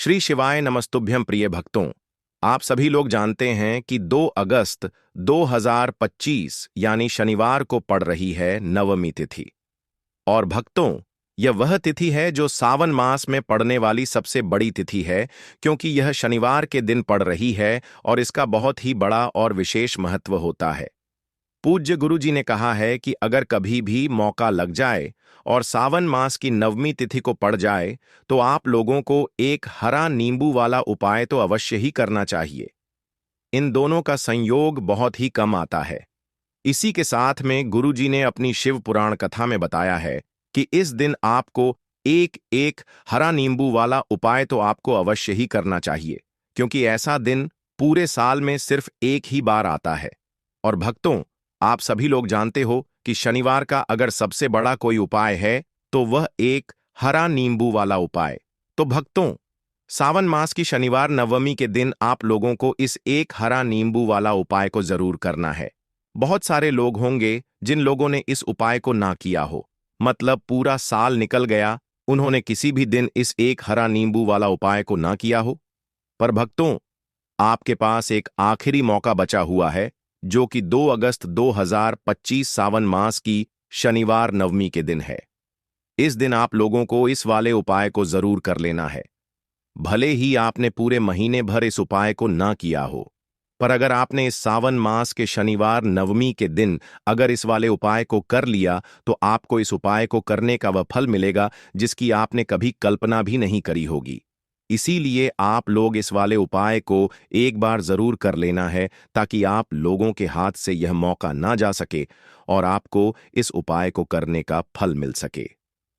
श्री शिवाय नमस्तुभ्यं प्रिय भक्तों। आप सभी लोग जानते हैं कि 2 अगस्त 2025 यानी शनिवार को पड़ रही है नवमी तिथि। और भक्तों, यह वह तिथि है जो सावन मास में पड़ने वाली सबसे बड़ी तिथि है, क्योंकि यह शनिवार के दिन पड़ रही है और इसका बहुत ही बड़ा और विशेष महत्व होता है। पूज्य गुरु जी ने कहा है कि अगर कभी भी मौका लग जाए और सावन मास की नवमी तिथि को पड़ जाए तो आप लोगों को एक हरा नींबू वाला उपाय तो अवश्य ही करना चाहिए। इन दोनों का संयोग बहुत ही कम आता है। इसी के साथ में गुरु जी ने अपनी शिव पुराण कथा में बताया है कि इस दिन आपको एक एक हरा नींबू वाला उपाय तो आपको अवश्य ही करना चाहिए, क्योंकि ऐसा दिन पूरे साल में सिर्फ एक ही बार आता है। और भक्तों, आप सभी लोग जानते हो कि शनिवार का अगर सबसे बड़ा कोई उपाय है तो वह एक हरा नींबू वाला उपाय। तो भक्तों, सावन मास की शनिवार नवमी के दिन आप लोगों को इस एक हरा नींबू वाला उपाय को जरूर करना है। बहुत सारे लोग होंगे जिन लोगों ने इस उपाय को ना किया हो, मतलब पूरा साल निकल गया, उन्होंने किसी भी दिन इस एक हरा नींबू वाला उपाय को ना किया हो। पर भक्तों, आपके पास एक आखिरी मौका बचा हुआ है, जो कि 2 अगस्त 2025 सावन मास की शनिवार नवमी के दिन है। इस दिन आप लोगों को इस वाले उपाय को जरूर कर लेना है। भले ही आपने पूरे महीने भर इस उपाय को ना किया हो, पर अगर आपने इस सावन मास के शनिवार नवमी के दिन अगर इस वाले उपाय को कर लिया तो आपको इस उपाय को करने का वह फल मिलेगा जिसकी आपने कभी कल्पना भी नहीं करी होगी। इसीलिए आप लोग इस वाले उपाय को एक बार जरूर कर लेना है, ताकि आप लोगों के हाथ से यह मौका ना जा सके और आपको इस उपाय को करने का फल मिल सके।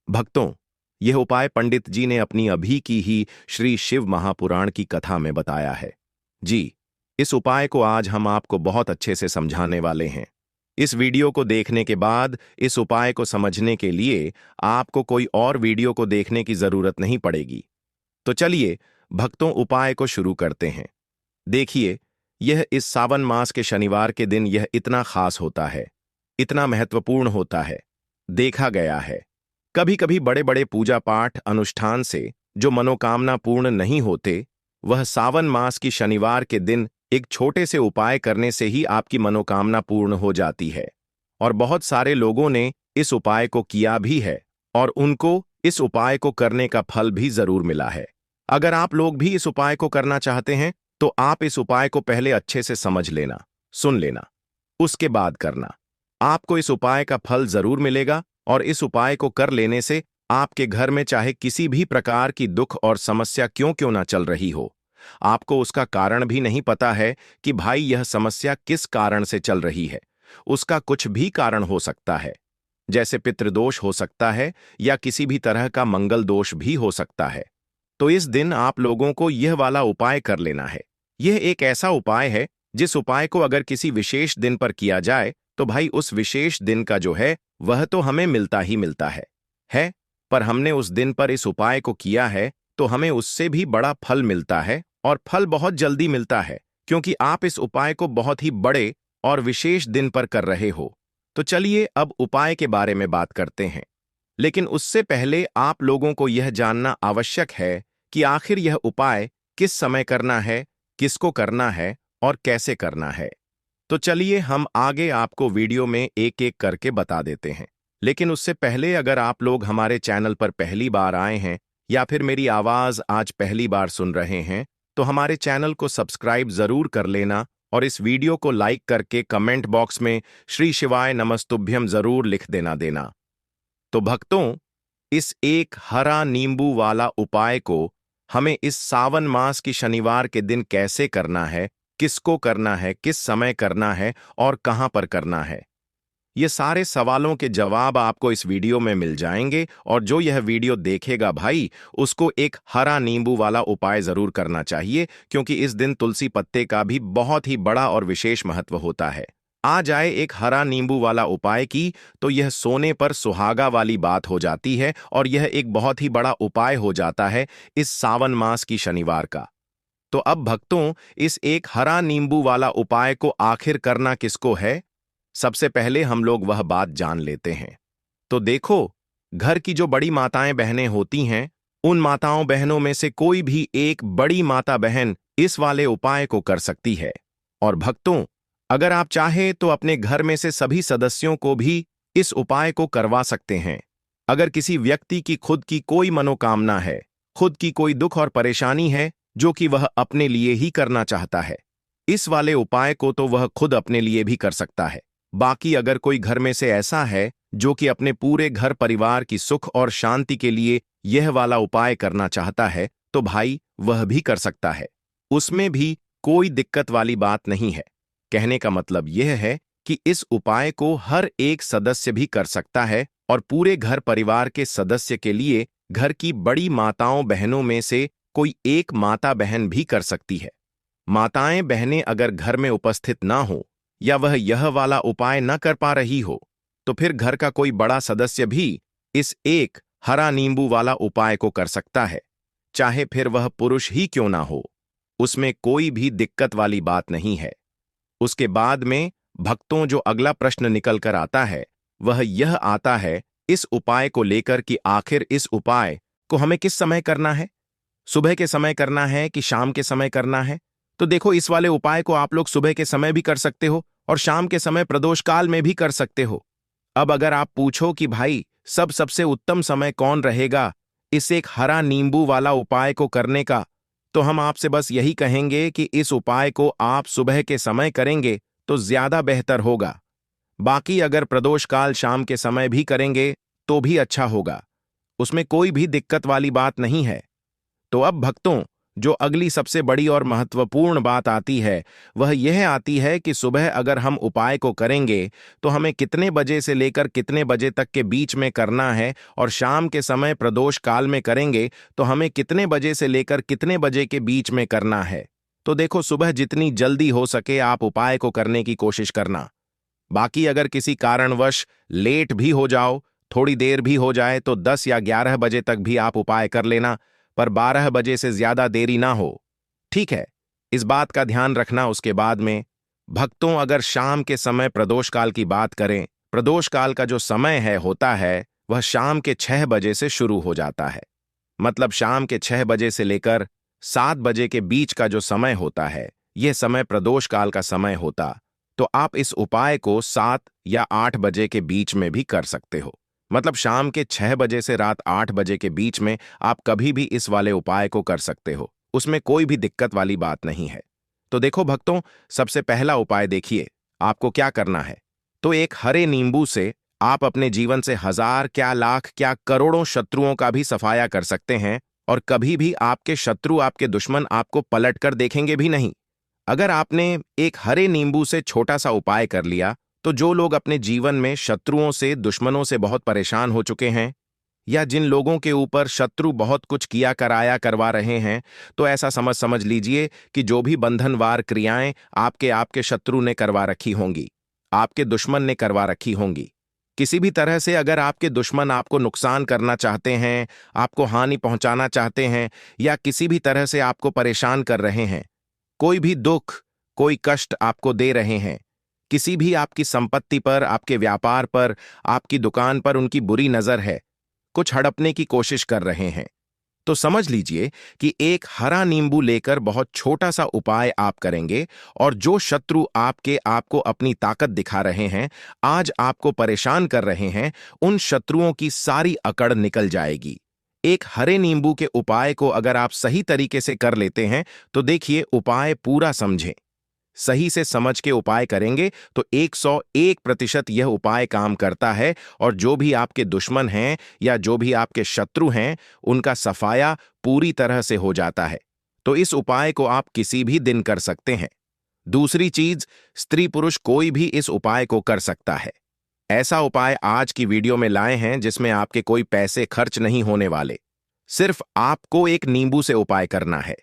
भक्तों, यह उपाय पंडित जी ने अपनी अभी की ही श्री शिव महापुराण की कथा में बताया है। जी, इस उपाय को आज हम आपको बहुत अच्छे से समझाने वाले हैं। इस वीडियो को देखने के बाद इस उपाय को समझने के लिए आपको कोई और वीडियो को देखने की जरूरत नहीं पड़ेगी। तो चलिए भक्तों, उपाय को शुरू करते हैं। देखिए, यह इस सावन मास के शनिवार के दिन यह इतना खास होता है, इतना महत्वपूर्ण होता है। देखा गया है कभी कभी बड़े बड़े पूजा पाठ अनुष्ठान से जो मनोकामना पूर्ण नहीं होते, वह सावन मास की शनिवार के दिन एक छोटे से उपाय करने से ही आपकी मनोकामना पूर्ण हो जाती है। और बहुत सारे लोगों ने इस उपाय को किया भी है और उनको इस उपाय को करने का फल भी जरूर मिला है। अगर आप लोग भी इस उपाय को करना चाहते हैं तो आप इस उपाय को पहले अच्छे से समझ लेना, सुन लेना, उसके बाद करना। आपको इस उपाय का फल जरूर मिलेगा और इस उपाय को कर लेने से आपके घर में चाहे किसी भी प्रकार की दुख और समस्या क्यों क्यों ना चल रही हो, आपको उसका कारण भी नहीं पता है कि भाई यह समस्या किस कारण से चल रही है। उसका कुछ भी कारण हो सकता है, जैसे पितृदोष हो सकता है या किसी भी तरह का मंगल दोष भी हो सकता है। तो इस दिन आप लोगों को यह वाला उपाय कर लेना है। यह एक ऐसा उपाय है जिस उपाय को अगर किसी विशेष दिन पर किया जाए तो भाई उस विशेष दिन का जो है वह तो हमें मिलता ही मिलता है। पर हमने उस दिन पर इस उपाय को किया है तो हमें उससे भी बड़ा फल मिलता है, और फल बहुत जल्दी मिलता है, क्योंकि आप इस उपाय को बहुत ही बड़े और विशेष दिन पर कर रहे हो। तो चलिए अब उपाय के बारे में बात करते हैं। लेकिन उससे पहले आप लोगों को यह जानना आवश्यक है कि आखिर यह उपाय किस समय करना है, किसको करना है और कैसे करना है। तो चलिए हम आगे आपको वीडियो में एक एक करके बता देते हैं। लेकिन उससे पहले अगर आप लोग हमारे चैनल पर पहली बार आए हैं या फिर मेरी आवाज आज पहली बार सुन रहे हैं तो हमारे चैनल को सब्सक्राइब जरूर कर लेना और इस वीडियो को लाइक करके कमेंट बॉक्स में श्री शिवाय नमस्तुभ्यम जरूर लिख देना। तो भक्तों, इस एक हरा नींबू वाला उपाय को हमें इस सावन मास की शनिवार के दिन कैसे करना है, किसको करना है, किस समय करना है और कहां पर करना है, ये सारे सवालों के जवाब आपको इस वीडियो में मिल जाएंगे। और जो यह वीडियो देखेगा भाई, उसको एक हरा नींबू वाला उपाय जरूर करना चाहिए, क्योंकि इस दिन तुलसी पत्ते का भी बहुत ही बड़ा और विशेष महत्व होता है। आ जाए एक हरा नींबू वाला उपाय की तो यह सोने पर सुहागा वाली बात हो जाती है और यह एक बहुत ही बड़ा उपाय हो जाता है इस सावन मास की शनिवार का। तो अब भक्तों, इस एक हरा नींबू वाला उपाय को आखिर करना किसको है, सबसे पहले हम लोग वह बात जान लेते हैं। तो देखो, घर की जो बड़ी माताएं बहनें होती हैं उन माताओं बहनों में से कोई भी एक बड़ी माता बहन इस वाले उपाय को कर सकती है। और भक्तों, अगर आप चाहे तो अपने घर में से सभी सदस्यों को भी इस उपाय को करवा सकते हैं। अगर किसी व्यक्ति की खुद की कोई मनोकामना है, खुद की कोई दुख और परेशानी है जो कि वह अपने लिए ही करना चाहता है, इस वाले उपाय को तो वह खुद अपने लिए भी कर सकता है। बाकी अगर कोई घर में से ऐसा है जो कि अपने पूरे घर परिवार की सुख और शांति के लिए यह वाला उपाय करना चाहता है, तो भाई वह भी कर सकता है। उसमें भी कोई दिक्कत वाली बात नहीं है। कहने का मतलब यह है कि इस उपाय को हर एक सदस्य भी कर सकता है और पूरे घर परिवार के सदस्य के लिए घर की बड़ी माताओं बहनों में से कोई एक माता बहन भी कर सकती है। माताएं बहनें अगर घर में उपस्थित ना हो या वह यह वाला उपाय न कर पा रही हो, तो फिर घर का कोई बड़ा सदस्य भी इस एक हरा नींबू वाला उपाय को कर सकता है, चाहे फिर वह पुरुष ही क्यों ना हो। उसमें कोई भी दिक्कत वाली बात नहीं है। उसके बाद में भक्तों जो अगला प्रश्न निकल कर आता है वह यह आता है इस उपाय को लेकर कि आखिर इस उपाय को हमें किस समय करना है, सुबह के समय करना है कि शाम के समय करना है। तो देखो, इस वाले उपाय को आप लोग सुबह के समय भी कर सकते हो और शाम के समय प्रदोष काल में भी कर सकते हो। अब अगर आप पूछो कि भाई सबसे उत्तम समय कौन रहेगा इस एक हरा नींबू वाला उपाय को करने का, तो हम आपसे बस यही कहेंगे कि इस उपाय को आप सुबह के समय करेंगे तो ज्यादा बेहतर होगा। बाकी अगर प्रदोष काल शाम के समय भी करेंगे तो भी अच्छा होगा, उसमें कोई भी दिक्कत वाली बात नहीं है। तो अब भक्तों, जो अगली सबसे बड़ी और महत्वपूर्ण बात आती है वह यह आती है कि सुबह अगर हम उपाय को करेंगे तो हमें कितने बजे से लेकर कितने बजे तक के बीच में करना है, और शाम के समय प्रदोष काल में करेंगे तो हमें कितने बजे से लेकर कितने बजे के बीच में करना है। तो देखो, सुबह जितनी जल्दी हो सके आप उपाय को करने की कोशिश करना। बाकी अगर किसी कारणवश लेट भी हो जाओ, थोड़ी देर भी हो जाए, तो 10 या 11 बजे तक भी आप उपाय कर लेना, पर 12 बजे से ज्यादा देरी ना हो। ठीक है, इस बात का ध्यान रखना। उसके बाद में भक्तों, अगर शाम के समय प्रदोष काल की बात करें, प्रदोष काल का जो समय होता है वह शाम के 6 बजे से शुरू हो जाता है। मतलब शाम के 6 बजे से लेकर 7 बजे के बीच का जो समय होता है, यह समय प्रदोष काल का समय होता। तो आप इस उपाय को 7 या 8 बजे के बीच में भी कर सकते हो। मतलब शाम के 6 बजे से रात 8 बजे के बीच में आप कभी भी इस वाले उपाय को कर सकते हो, उसमें कोई भी दिक्कत वाली बात नहीं है। तो देखो भक्तों, सबसे पहला उपाय देखिए, आपको क्या करना है। तो एक हरे नींबू से आप अपने जीवन से हजार क्या लाख क्या करोड़ों शत्रुओं का भी सफाया कर सकते हैं, और कभी भी आपके शत्रु आपके दुश्मन आपको पलट कर देखेंगे भी नहीं। अगर आपने एक हरे नींबू से छोटा सा उपाय कर लिया, तो जो लोग अपने जीवन में शत्रुओं से दुश्मनों से बहुत परेशान हो चुके हैं, या जिन लोगों के ऊपर शत्रु बहुत कुछ किया कराया करवा रहे हैं, तो ऐसा समझ लीजिए कि जो भी बंधनवार क्रियाएं आपके आपके शत्रु ने करवा रखी होंगी, आपके दुश्मन ने करवा रखी होंगी। किसी भी तरह से अगर आपके दुश्मन आपको नुकसान करना चाहते हैं, आपको हानि पहुंचाना चाहते हैं, या किसी भी तरह से आपको परेशान कर रहे हैं, कोई भी दुख कोई कष्ट आपको दे रहे हैं, किसी भी आपकी संपत्ति पर, आपके व्यापार पर, आपकी दुकान पर उनकी बुरी नजर है, कुछ हड़पने की कोशिश कर रहे हैं, तो समझ लीजिए कि एक हरा नींबू लेकर बहुत छोटा सा उपाय आप करेंगे, और जो शत्रु आपको अपनी ताकत दिखा रहे हैं, आज आपको परेशान कर रहे हैं, उन शत्रुओं की सारी अकड़ निकल जाएगी। एक हरे नींबू के उपाय को अगर आप सही तरीके से कर लेते हैं, तो देखिए, उपाय पूरा समझें, सही से समझ के उपाय करेंगे तो 101% यह उपाय काम करता है, और जो भी आपके दुश्मन हैं या जो भी आपके शत्रु हैं, उनका सफाया पूरी तरह से हो जाता है। तो इस उपाय को आप किसी भी दिन कर सकते हैं। दूसरी चीज, स्त्री पुरुष कोई भी इस उपाय को कर सकता है। ऐसा उपाय आज की वीडियो में लाए हैं जिसमें आपके कोई पैसे खर्च नहीं होने वाले, सिर्फ आपको एक नींबू से उपाय करना है।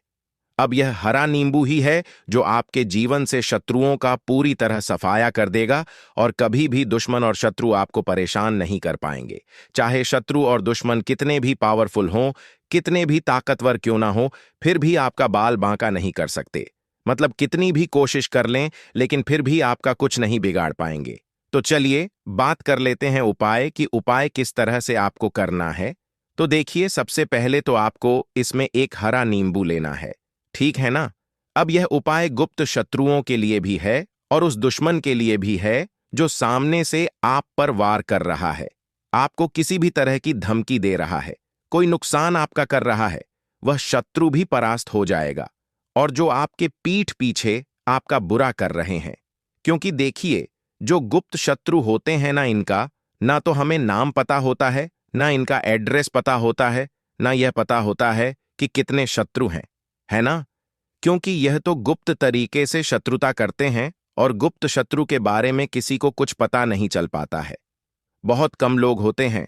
अब यह हरा नींबू ही है जो आपके जीवन से शत्रुओं का पूरी तरह सफाया कर देगा, और कभी भी दुश्मन और शत्रु आपको परेशान नहीं कर पाएंगे। चाहे शत्रु और दुश्मन कितने भी पावरफुल हों, कितने भी ताकतवर क्यों ना हो, फिर भी आपका बाल बांका नहीं कर सकते। मतलब कितनी भी कोशिश कर लें, लेकिन फिर भी आपका कुछ नहीं बिगाड़ पाएंगे। तो चलिए बात कर लेते हैं उपाय कि उपाय किस तरह से आपको करना है। तो देखिए, सबसे पहले तो आपको इसमें एक हरा नींबू लेना है, ठीक है ना। अब यह उपाय गुप्त शत्रुओं के लिए भी है और उस दुश्मन के लिए भी है जो सामने से आप पर वार कर रहा है, आपको किसी भी तरह की धमकी दे रहा है, कोई नुकसान आपका कर रहा है। वह शत्रु भी परास्त हो जाएगा। और जो आपके पीठ पीछे आपका बुरा कर रहे हैं, क्योंकि देखिए, जो गुप्त शत्रु होते हैं ना, इनका ना तो हमें नाम पता होता है, ना इनका एड्रेस पता होता है, ना यह पता होता है कि कितने शत्रु हैं, है ना। क्योंकि यह तो गुप्त तरीके से शत्रुता करते हैं और गुप्त शत्रु के बारे में किसी को कुछ पता नहीं चल पाता है। बहुत कम लोग होते हैं,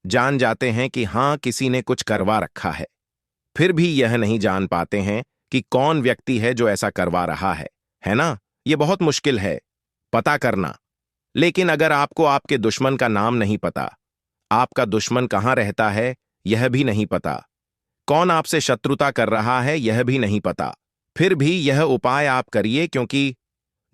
जान जाते हैं कि हां, किसी ने कुछ करवा रखा है, फिर भी यह नहीं जान पाते हैं कि कौन व्यक्ति है जो ऐसा करवा रहा है ना। यह बहुत मुश्किल है पता करना। लेकिन अगर आपको आपके दुश्मन का नाम नहीं पता, आपका दुश्मन कहां रहता है यह भी नहीं पता, कौन आपसे शत्रुता कर रहा है यह भी नहीं पता, फिर भी यह उपाय आप करिए, क्योंकि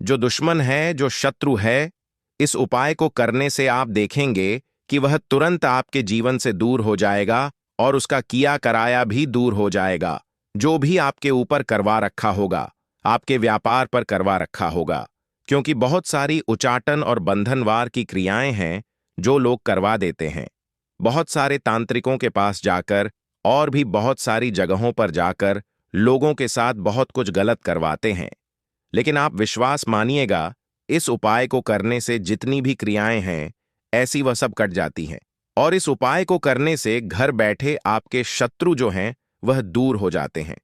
जो दुश्मन है, जो शत्रु है, इस उपाय को करने से आप देखेंगे कि वह तुरंत आपके जीवन से दूर हो जाएगा और उसका किया कराया भी दूर हो जाएगा। जो भी आपके ऊपर करवा रखा होगा, आपके व्यापार पर करवा रखा होगा, क्योंकि बहुत सारी उचाटन और बंधनवार की क्रियाएं हैं जो लोग करवा देते हैं। बहुत सारे तांत्रिकों के पास जाकर और भी बहुत सारी जगहों पर जाकर लोगों के साथ बहुत कुछ गलत करवाते हैं। लेकिन आप विश्वास मानिएगा, इस उपाय को करने से जितनी भी क्रियाएं हैं ऐसी वह सब कट जाती हैं। और इस उपाय को करने से घर बैठे आपके शत्रु जो हैं वह दूर हो जाते हैं।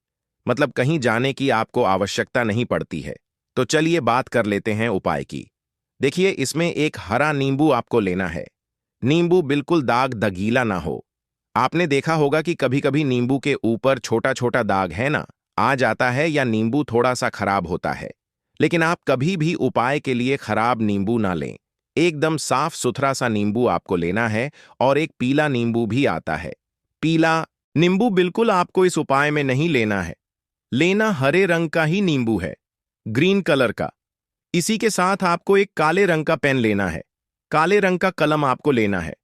मतलब कहीं जाने की आपको आवश्यकता नहीं पड़ती है। तो चलिए बात कर लेते हैं उपाय की। देखिए, इसमें एक हरा नींबू आपको लेना है। नींबू बिल्कुल दाग दगीला ना हो। आपने देखा होगा कि कभी कभी नींबू के ऊपर छोटा छोटा दाग है ना, आ जाता है, या नींबू थोड़ा सा खराब होता है। लेकिन आप कभी भी उपाय के लिए खराब नींबू ना लें। एकदम साफ सुथरा सा नींबू आपको लेना है। और एक पीला नींबू भी आता है। पीला नींबू बिल्कुल आपको इस उपाय में नहीं लेना है। लेना हरे रंग का ही नींबू है, ग्रीन कलर का। इसी के साथ आपको एक काले रंग का पेन लेना है। काले रंग का कलम आपको लेना है।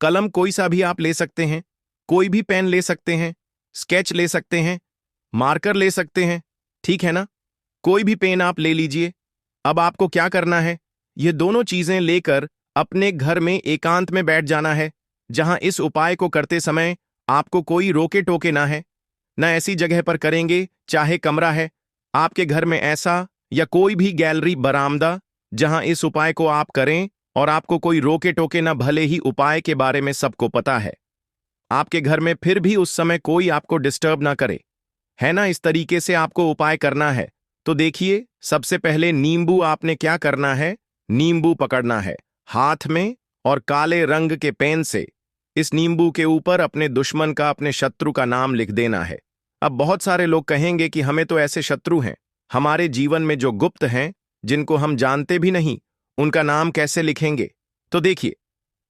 कलम कोई सा भी आप ले सकते हैं, कोई भी पेन ले सकते हैं, स्केच ले सकते हैं, मार्कर ले सकते हैं, ठीक है ना। कोई भी पेन आप ले लीजिए। अब आपको क्या करना है, ये दोनों चीजें लेकर अपने घर में एकांत में बैठ जाना है, जहां इस उपाय को करते समय आपको कोई रोके टोके ना है। ना ऐसी जगह पर करेंगे, चाहे कमरा है आपके घर में ऐसा, या कोई भी गैलरी, बरामदा, जहां इस उपाय को आप करें और आपको कोई रोके टोके ना। भले ही उपाय के बारे में सबको पता है आपके घर में, फिर भी उस समय कोई आपको डिस्टर्ब ना करे, है ना। इस तरीके से आपको उपाय करना है। तो देखिए, सबसे पहले नींबू आपने क्या करना है, नींबू पकड़ना है हाथ में और काले रंग के पेन से इस नींबू के ऊपर अपने दुश्मन का, अपने शत्रु का नाम लिख देना है। अब बहुत सारे लोग कहेंगे कि हमें तो ऐसे शत्रु हैं हमारे जीवन में जो गुप्त हैं, जिनको हम जानते भी नहीं, उनका नाम कैसे लिखेंगे। तो देखिए,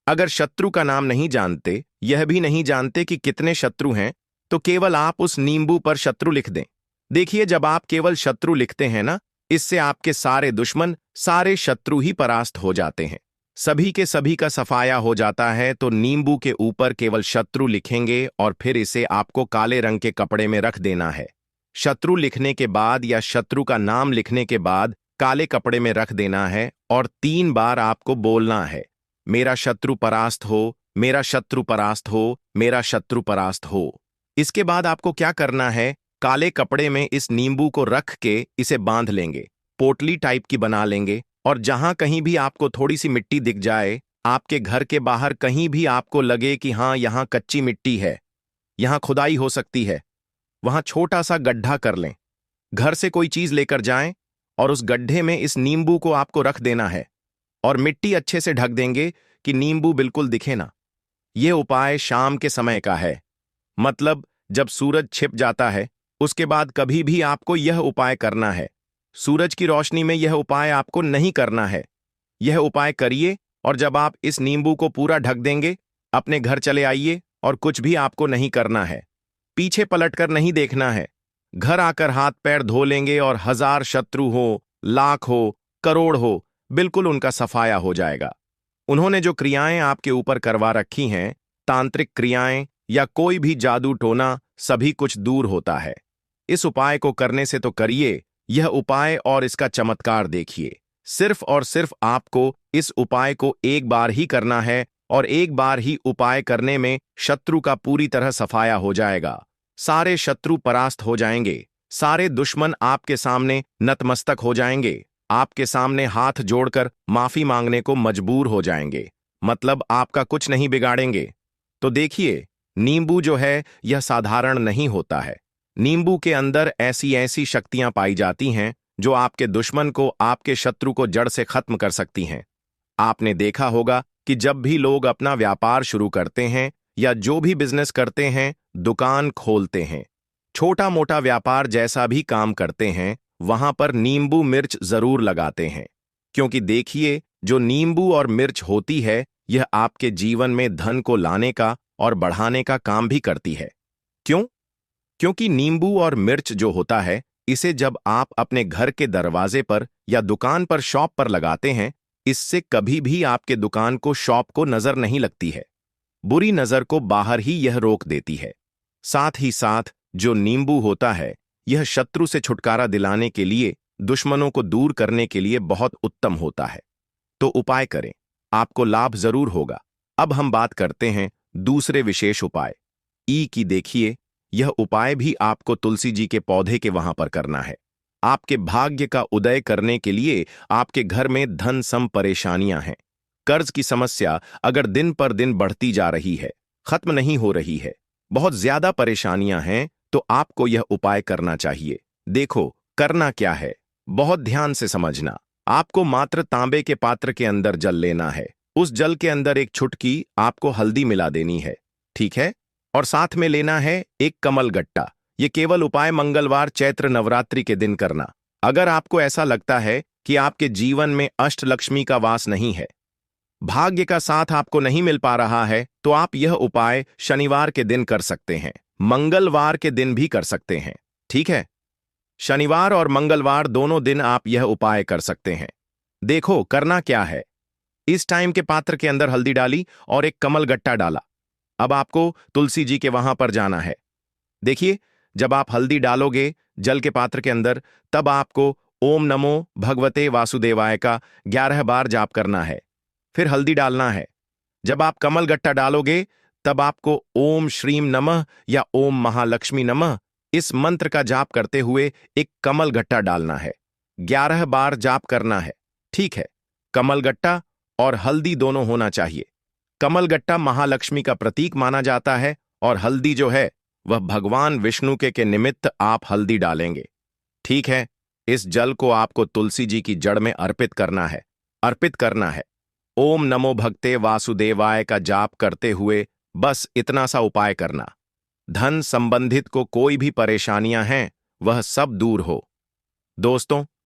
अगर शत्रु का नाम नहीं जानते, यह भी नहीं जानते कि कितने शत्रु हैं, तो केवल आप उस नींबू पर शत्रु लिख दें। देखिए, जब आप केवल शत्रु लिखते हैं ना, इससे आपके सारे दुश्मन, सारे शत्रु ही परास्त हो जाते हैं, सभी के सभी का सफाया हो जाता है। तो नींबू के ऊपर केवल शत्रु लिखेंगे और फिर इसे आपको काले रंग के कपड़े में रख देना है। शत्रु लिखने के बाद या शत्रु का नाम लिखने के बाद काले कपड़े में रख देना है और 3 बार आपको बोलना है, मेरा शत्रु परास्त हो, मेरा शत्रु परास्त हो, मेरा शत्रु परास्त हो। इसके बाद आपको क्या करना है, काले कपड़े में इस नींबू को रख के इसे बांध लेंगे, पोटली टाइप की बना लेंगे। और जहां कहीं भी आपको थोड़ी सी मिट्टी दिख जाए, आपके घर के बाहर कहीं भी आपको लगे कि हां, यहां कच्ची मिट्टी है, यहां खुदाई हो सकती है, वहां छोटा सा गड्ढा कर लें। घर से कोई चीज लेकर जाएं और उस गड्ढे में इस नींबू को आपको रख देना है और मिट्टी अच्छे से ढक देंगे कि नींबू बिल्कुल दिखे ना। यह उपाय शाम के समय का है, मतलब जब सूरज छिप जाता है, उसके बाद कभी भी आपको यह उपाय करना है। सूरज की रोशनी में यह उपाय आपको नहीं करना है। यह उपाय करिए और जब आप इस नींबू को पूरा ढक देंगे, अपने घर चले आइए और कुछ भी आपको नहीं करना है, पीछे पलटकर नहीं देखना है। घर आकर हाथ पैर धो लेंगे और 1000 शत्रु हो, लाख हो, करोड़ हो, बिल्कुल उनका सफाया हो जाएगा। उन्होंने जो क्रियाएं आपके ऊपर करवा रखी हैं, तांत्रिक क्रियाएं या कोई भी जादू टोना, सभी कुछ दूर होता है। इस उपाय को करने से तो करिए, यह उपाय और इसका चमत्कार देखिए। सिर्फ और सिर्फ आपको इस उपाय को एक बार ही करना है और एक बार ही उपाय करने में शत्रु का पूरी तरह सफाया हो जाएगा। सारे शत्रु परास्त हो जाएंगे, सारे दुश्मन आपके सामने नतमस्तक हो जाएंगे, आपके सामने हाथ जोड़कर माफी मांगने को मजबूर हो जाएंगे, मतलब आपका कुछ नहीं बिगाड़ेंगे। तो देखिए, नींबू जो है यह साधारण नहीं होता है। नींबू के अंदर ऐसी ऐसी शक्तियां पाई जाती हैं जो आपके दुश्मन को, आपके शत्रु को जड़ से खत्म कर सकती हैं। आपने देखा होगा कि जब भी लोग अपना व्यापार शुरू करते हैं या जो भी बिजनेस करते हैं, दुकान खोलते हैं, छोटा मोटा व्यापार जैसा भी काम करते हैं, वहां पर नींबू मिर्च जरूर लगाते हैं। क्योंकि देखिए, जो नींबू और मिर्च होती है, यह आपके जीवन में धन को लाने का और बढ़ाने का काम भी करती है। क्यों? क्योंकि नींबू और मिर्च जो होता है, इसे जब आप अपने घर के दरवाजे पर या दुकान पर, शॉप पर लगाते हैं, इससे कभी भी आपके दुकान को, शॉप को नजर नहीं लगती है। बुरी नजर को बाहर ही यह रोक देती है। साथ ही साथ जो नींबू होता है, यह शत्रु से छुटकारा दिलाने के लिए, दुश्मनों को दूर करने के लिए बहुत उत्तम होता है। तो उपाय करें, आपको लाभ जरूर होगा। अब हम बात करते हैं दूसरे विशेष उपाय ई की। देखिए, यह उपाय भी आपको तुलसी जी के पौधे के वहां पर करना है। आपके भाग्य का उदय करने के लिए आपके घर में धन सम परेशानियां हैं। कर्ज की समस्या अगर दिन पर दिन बढ़ती जा रही है, खत्म नहीं हो रही है, बहुत ज्यादा परेशानियां हैं, तो आपको यह उपाय करना चाहिए। देखो, करना क्या है, बहुत ध्यान से समझना। आपको मात्र तांबे के पात्र के अंदर जल लेना है। उस जल के अंदर एक चुटकी आपको हल्दी मिला देनी है, ठीक है? और साथ में लेना है एक कमल गट्टा। ये केवल उपाय मंगलवार चैत्र नवरात्रि के दिन करना। अगर आपको ऐसा लगता है कि आपके जीवन में अष्टलक्ष्मी का वास नहीं है, भाग्य का साथ आपको नहीं मिल पा रहा है, तो आप यह उपाय शनिवार के दिन कर सकते हैं, मंगलवार के दिन भी कर सकते हैं, ठीक है? शनिवार और मंगलवार दोनों दिन आप यह उपाय कर सकते हैं। देखो, करना क्या है। इस टाइम के पात्र के अंदर हल्दी डाली और एक कमल गट्टा डाला। अब आपको तुलसी जी के वहां पर जाना है। देखिए, जब आप हल्दी डालोगे जल के पात्र के अंदर, तब आपको ओम नमो भगवते वासुदेवाय का 11 बार जाप करना है। फिर हल्दी डालना है। जब आप कमल गट्टा डालोगे, तब आपको ओम श्रीम नमः या ओम महालक्ष्मी नमः इस मंत्र का जाप करते हुए एक कमल गट्टा डालना है। 11 बार जाप करना है, ठीक है? कमल गट्टा और हल्दी दोनों होना चाहिए। कमल गट्टा महालक्ष्मी का प्रतीक माना जाता है और हल्दी जो है वह भगवान विष्णु के निमित्त आप हल्दी डालेंगे, ठीक है? इस जल को आपको तुलसी जी की जड़ में अर्पित करना है, अर्पित करना है। ओम नमो भगते वासुदेवाय का जाप करते हुए बस इतना सा उपाय करना। धन संबंधित को कोई भी परेशानियां हैं, वह सब दूर हो। दोस्तों,